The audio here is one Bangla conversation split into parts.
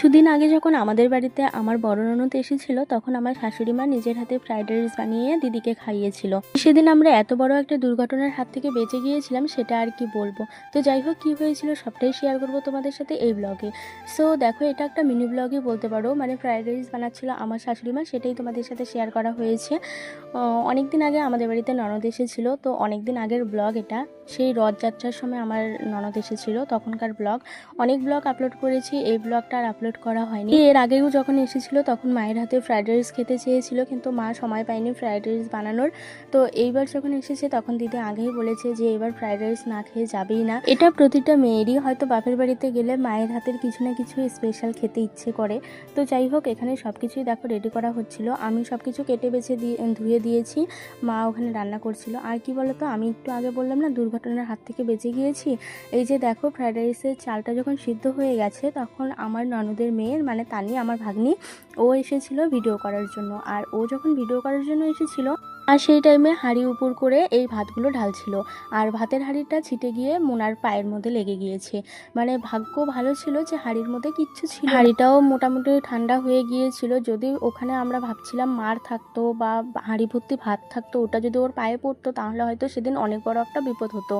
কিছুদিন আগে যখন আমাদের বাড়িতে আমার বড় ননদ এসেছিল, তখন আমার শাশুড়ি মা নিজের হাতে ফ্রাইড রাইস বানিয়ে দিদিকে খাইয়েছিল। সেদিন আমরা এত বড় একটা দুর্ঘটনার হাত থেকে বেঁচে গিয়েছিলাম, সেটা আর কি বলবো। তো যাই হোক, কী হয়েছিল সবটাই শেয়ার করবো তোমাদের সাথে এই ব্লগে। সো দেখো, এটা একটা মিনি ব্লগই বলতে পারো, মানে ফ্রাইড রাইস বানাচ্ছিল আমার শাশুড়ি মা, সেটাই তোমাদের সাথে শেয়ার করা হয়েছে। অনেক দিন আগে আমাদের বাড়িতে ননদ এসেছিল, তো অনেক দিন আগের ব্লগ এটা। সেই রথযাত্রার সময় আমার ননদ এসেছিল, তখনকার ব্লগ। অনেক ব্লগ আপলোড করেছি, এই ব্লগটা আর আপলোড করা হয়নি। এর আগেও যখন এসেছিল তখন মায়ের হাতে ফ্রাইড রাইস খেতে চেয়েছিল, কিন্তু মা সময় পায়নি ফ্রাইড রাইস বানানোর। তো এইবার যখন এসেছে তখন দিদি আগেই বলেছে যে এবার ফ্রাইড রাইস না খেয়ে যাবেই না। এটা প্রতিটা মেয়েরই হয়তো বাপের বাড়িতে গেলে মায়ের হাতের কিছু না কিছু স্পেশাল খেতে ইচ্ছে করে। তো যাই হোক, এখানে সব কিছুই দেখো রেডি করা হচ্ছিল। আমি সব কিছু কেটে বেছে ধুয়ে দিয়েছি, মা ওখানে রান্না করছিল। আর কি বলতো, আমি একটু আগে বললাম না দুর্ঘটনার হাত থেকে বেঁচে গিয়েছি। এই যে দেখো, ফ্রাইড রাইসের চালটা যখন সিদ্ধ হয়ে গেছে, তখন আমার ননদের মেয়ের, মানে তানি, আমার ভাগ্নি, ও এসেছিল ভিডিও করার জন্য। আর ও যখন ভিডিও করার জন্য এসেছিল, আর সেই টাইমে হাঁড়ি উপর করে এই ভাতগুলো ঢালছিল, আর ভাতের হাঁড়িটা ছিটে গিয়ে মোনার পায়ের মধ্যে লেগে গিয়েছে। মানে ভাগ্য ভালো ছিল যে হাঁড়ির মধ্যে কিচ্ছু ছিল। হাঁড়িটাও মোটামুটি ঠান্ডা হয়ে গিয়েছিল। যদি ওখানে আমরা ভাবছিলাম মার থাকতো বা হাঁড়ি ভর্তি ভাত থাকতো, ওটা যদি ওর পায়ে পড়তো তাহলে হয়তো সেদিন অনেক বড় একটা বিপদ হতো।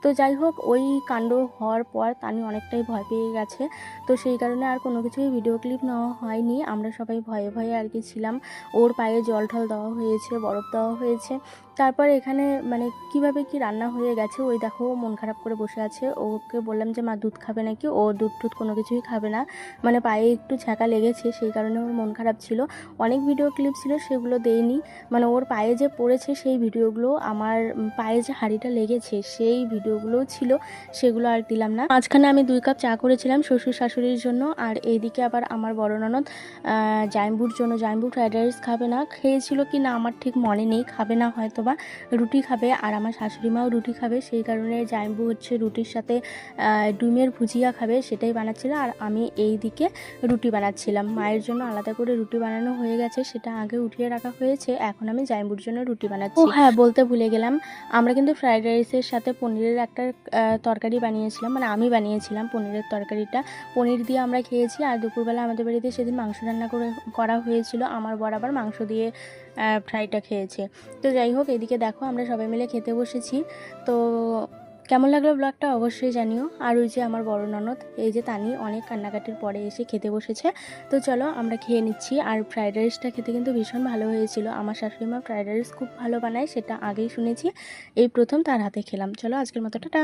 তো যাই হোক, ওই কাণ্ড হওয়ার পর তানি অনেকটাই ভয় পেয়ে গেছে। তো সেই কারণে আর কোনো কিছুই ভিডিও ক্লিপ নেওয়া হয়নি। আমরা সবাই ভয়ে ভয়ে আর কি ছিলাম। ওর পায়ে জল ঠল দেওয়া হয়েছে, বরফ দেওয়া হয়েছে। তারপর এখানে মানে কিভাবে কি রান্না হয়ে গেছে, ওই দেখো মন খারাপ করে বসে আছে। ওকে বললাম যে মা দুধ খাবে নাকি, ও দুধ টুধ কোনো কিছুই খাবে না। মানে পায়ে একটু ছ্যাঁকা লেগেছে, সেই কারণে ওর মন খারাপ ছিল। অনেক ভিডিও ক্লিপ ছিল, সেগুলো দেইনি। মানে ওর পায়ে যে পড়েছে সেই ভিডিওগুলো, আমার পায়ে যে হাঁড়িটা লেগেছে সেই ভিডিওগুলোও ছিল, সেগুলো আর দিলাম না। মাঝখানে আমি 2 কাপ চা করেছিলাম শ্বশুর শাশুড়ির জন্য। আর এইদিকে আবার আমার বড় ননদ জাইম্বুর জন্য, জাইম্বু ফ্রাইড রাইস খাবে না, খেয়েছিল কি না আমার ঠিক মনে নেই, খাবে না হয়তো বা, রুটি খাবে। আর আমার শাশুড়ি মাও রুটি খাবে, সেই কারণে জাইম্বু হচ্ছে রুটির সাথে ডিমের ভুজিয়া খাবে, সেটাই বানাচ্ছিল। আর আমি এই দিকে রুটি বানাচ্ছিলাম। মায়ের জন্য আলাদা করে রুটি বানানো হয়ে গেছে, সেটা আগে উঠিয়ে রাখা হয়েছে। এখন আমি জাইম্বুর জন্য রুটি বানাচ্ছি। ও হ্যাঁ, বলতে ভুলে গেলাম, আমরা কিন্তু ফ্রাইড রাইসের সাথে পনিরের একটা তরকারি বানিয়েছিলাম, মানে আমি বানিয়েছিলাম পনিরের তরকারিটা। পনির দিয়ে আমরা খেয়েছি। আর দুপুরবেলা আমাদের বাড়িতে সেদিন মাংস রান্না করা হয়েছিল, আমার বর আবার মাংস দিয়ে ফ্রাইটা খেয়েছে। তো যাই হোক, এদিকে দেখো আমরা সবাই মিলে খেতে বসেছি। তো কেমন লাগলো ব্লগটা অবশ্যই জানিও। আর ওই যে আমার বড় ননদ, এই যে তানি, অনেক কান্নাকাটির পরে এসে খেতে বসেছে। তো চলো আমরা খেয়ে নিচ্ছি। আর ফ্রাইড রাইসটা খেতে কিন্তু ভীষণ ভালো হয়েছিল। আমার শাশুড়ি মা ফ্রাইড রাইস খুব ভালো বানায়, সেটা আগেই শুনেছি, এই প্রথম তার হাতে খেলাম। চলো আজকের মতো টাটা।